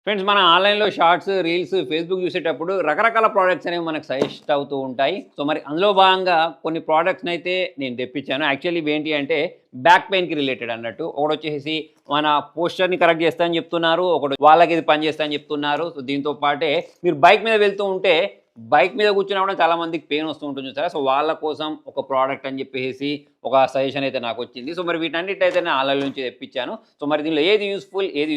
Friends మన ఆన్లైన్లో shorts reels Facebook చూసేటప్పుడు రకరకాల ప్రోడక్ట్స్ అనేవి మనకు సజెస్ట్ అవుతూ ఉంటాయి. సో మరి అందులో భాగంగా కొన్ని ప్రోడక్ట్స్ని అయితే నేను తెప్పించాను. యాక్చువల్లీ ఇవి ఏంటి అంటే బ్యాక్ పెయిన్కి రిలేటెడ్ అన్నట్టు. ఒకటి వచ్చేసి మన పోస్చర్ని కరెక్ట్ చేస్తా అని చెప్తున్నారు, ఒకటి వాళ్ళకి ఇది పని చేస్తా అని చెప్తున్నారు. సో దీంతో పాటే మీరు బైక్ మీద వెళ్తూ ఉంటే బైక్ మీద కూర్చున్నప్పుడు చాలా మందికి పెయిన్ వస్తూ ఉంటుంది చూసారా. సో వాళ్ళ కోసం ఒక ప్రోడక్ట్ అని చెప్పేసి ఒక సజెషన్ అయితే నాకు వచ్చింది. సో మరి వీటన్నిటైతే నేను ఆన్లైన్ నుంచి తెప్పించాను. సో మరి దీనిలో ఏది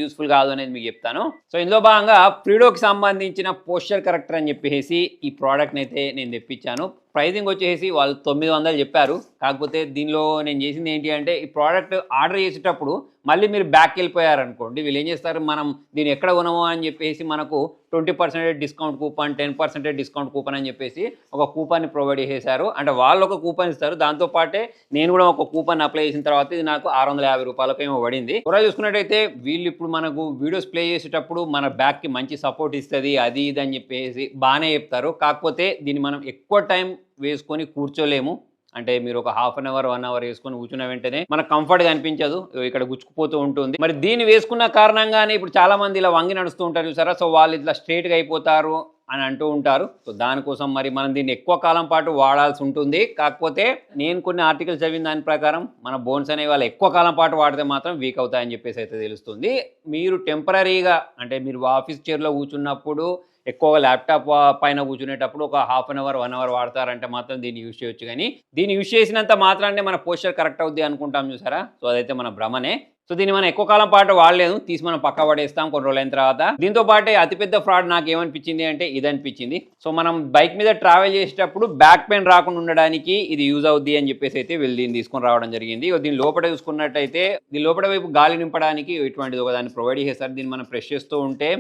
యూస్ఫుల్ కాదు అనేది మీకు చెప్తాను. సో ఇందులో భాగంగా ఫ్రీడోకి సంబంధించిన పోస్చర్ కరెక్టర్ అని చెప్పేసి ఈ ప్రోడక్ట్ని అయితే నేను తెప్పించాను. ప్రైజింగ్ వచ్చేసి వాళ్ళు 900 చెప్పారు. కాకపోతే దీనిలో నేను చేసింది ఏంటి అంటే ఈ ప్రోడక్ట్ ఆర్డర్ చేసేటప్పుడు మళ్ళీ మీరు బ్యాక్ వెళ్ళిపోయారనుకోండి, వీళ్ళు ఏం చేస్తారు, మనం దీన్ని ఎక్కడ కొనము అని చెప్పేసి మనకు 20% డిస్కౌంట్ కూపన్, 10% డిస్కౌంట్ కూపన్ అని చెప్పేసి ఒక కూపన్ని ప్రొవైడ్ చేసేసారు. అంటే వాళ్ళు ఒక కూపన్ ఇస్తారు, దాంతోపాటే నేను కూడా ఒక కూపన్ అప్లై చేసిన తర్వాత ఇది నాకు 650 రూపాయలకు ఏమో పడింది. కూడా చూసుకున్నట్టయితే వీళ్ళు ఇప్పుడు మనకు వీడియోస్ ప్లే చేసేటప్పుడు మన బ్యాక్కి మంచి సపోర్ట్ ఇస్తుంది, అది ఇది అని చెప్పేసి బాగానే చెప్తారు. కాకపోతే దీన్ని మనం ఎక్కువ టైం వేసుకొని కూర్చోలేము. అంటే మీరు ఒక హాఫ్ అన్ అవర్ 1 అవర్ వేసుకొని కూర్చున్న వెంటనే మనకు కంఫర్ట్గా అనిపించదు, ఇక్కడ గుచ్చుకుపోతూ ఉంటుంది. మరి దీన్ని వేసుకున్న కారణంగానే ఇప్పుడు చాలా మంది ఇలా వంగి నడుస్తూ ఉంటారు చూసారా. సో వాళ్ళు ఇట్లా స్ట్రైట్గా అయిపోతారు అని అంటూ ఉంటారు. సో దానికోసం మరి మనం దీన్ని ఎక్కువ కాలం పాటు వాడాల్సి ఉంటుంది. కాకపోతే నేను కొన్ని ఆర్టికల్స్ చదివిన దాని ప్రకారం మన బోన్స్ అనేవి వాళ్ళు ఎక్కువ కాలం పాటు వాడితే మాత్రం వీక్ అవుతాయని చెప్పేసి అయితే తెలుస్తుంది. మీరు టెంపరీగా అంటే మీరు ఆఫీస్ చైర్లో కూర్చున్నప్పుడు ఎక్కువగా ల్యాప్టాప్ పైన కూర్చునేటప్పుడు ఒక హాఫ్ అన్ అవర్ 1 అవర్ వాడతారంటే మాత్రం దీన్ని యూజ్ చేయొచ్చు. కానీ దీన్ని యూజ్ చేసినంత మాత్రాన్ని మన పోస్చర్ కరెక్ట్ అవుద్ది అనుకుంటాం చూసారా. సో అదైతే మన భ్రమనే. సో దీన్ని మనం ఎక్కువ కాలం పాటు వాడలేదు, తీసి మనం పక్క పడేస్తాం కొన్ని రోజులైన తర్వాత. దీంతో పాటే అతిపెద్ద ఫ్రాడ్ నాకు ఏమనిపించింది అంటే ఇది అనిపించింది. సో మనం బైక్ మీద ట్రావెల్ చేసేటప్పుడు బ్యాక్ పెయిన్ రాకుండా ఉండడానికి ఇది యూజ్ అవుద్ది అని చెప్పేసి అయితే వీళ్ళు దీన్ని తీసుకొని రావడం జరిగింది. దీని లోపల చూసుకున్నట్టయితే దీని లోపల వైపు గాలి నింపడానికి ఇటువంటిది ఒక దాన్ని ప్రొవైడ్ చేస్తారు. దీన్ని మనం ప్రెస్ చేస్తూ ఉంటే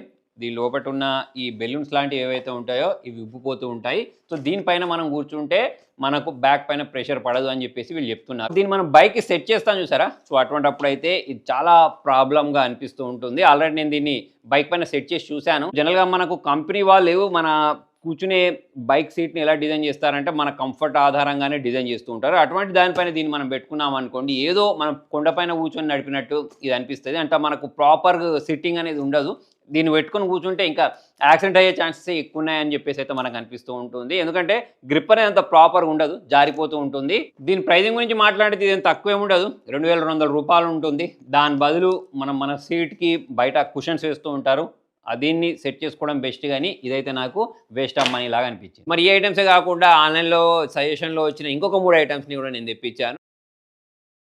దీని లోపల ఉన్న ఈ బెలూన్స్ లాంటివి ఏవైతే ఉంటాయో ఇవి ఉబ్బిపోతూ ఉంటాయి. సో దీనిపైన మనం కూర్చుంటే మనకు బ్యాక్ పైన ప్రెషర్ పడదు అని చెప్పేసి వీళ్ళు చెప్తున్నారు. దీన్ని మనం బైక్కి సెట్ చేస్తాం చూసారా. సో అటువంటిప్పుడు అయితే ఇది చాలా ప్రాబ్లంగా అనిపిస్తూ ఉంటుంది. ఆల్రెడీ నేను దీన్ని బైక్ పైన సెట్ చేసి చూశాను. జనరల్గా మనకు కంపెనీ వాళ్ళు మన కూర్చునే బైక్ సీట్ని ఎలా డిజైన్ చేస్తారంటే మన కంఫర్ట్ ఆధారంగానే డిజైన్ చేస్తూ ఉంటారు. అటువంటి దానిపైన దీన్ని మనం పెట్టుకున్నాం అనుకోండి, ఏదో మనం కొండపైన కూర్చొని నడిపినట్టు ఇది అనిపిస్తుంది. అంటే మనకు ప్రాపర్ సిట్టింగ్ అనేది ఉండదు. దీన్ని పెట్టుకొని కూర్చుంటే ఇంకా యాక్సిడెంట్ అయ్యే ఛాన్సెస్ ఎక్కువ ఉన్నాయని చెప్పేసి అయితే మనకు అనిపిస్తూ ఉంటుంది. ఎందుకంటే గ్రిప్ అనేది అంత ప్రాపర్గా ఉండదు, జారిపోతూ ఉంటుంది. దీని ప్రైజింగ్ గురించి మాట్లాడితే ఇది తక్కువ ఏమి ఉండదు, 2200 రూపాయలు ఉంటుంది. దాని బదులు మన సీట్కి బయట కుషన్స్ వేస్తూ ఉంటారు, దీన్ని సెట్ చేసుకోవడం బెస్ట్. కానీ ఇదైతే నాకు వేస్ట్ ఆఫ్ మనీ లాగా అనిపించింది. మరి ఈ ఐటమ్సే కాకుండా ఆన్లైన్లో సజెషన్లో వచ్చిన ఇంకొక 3 ఐటమ్స్ని కూడా నేను తెప్పించాను.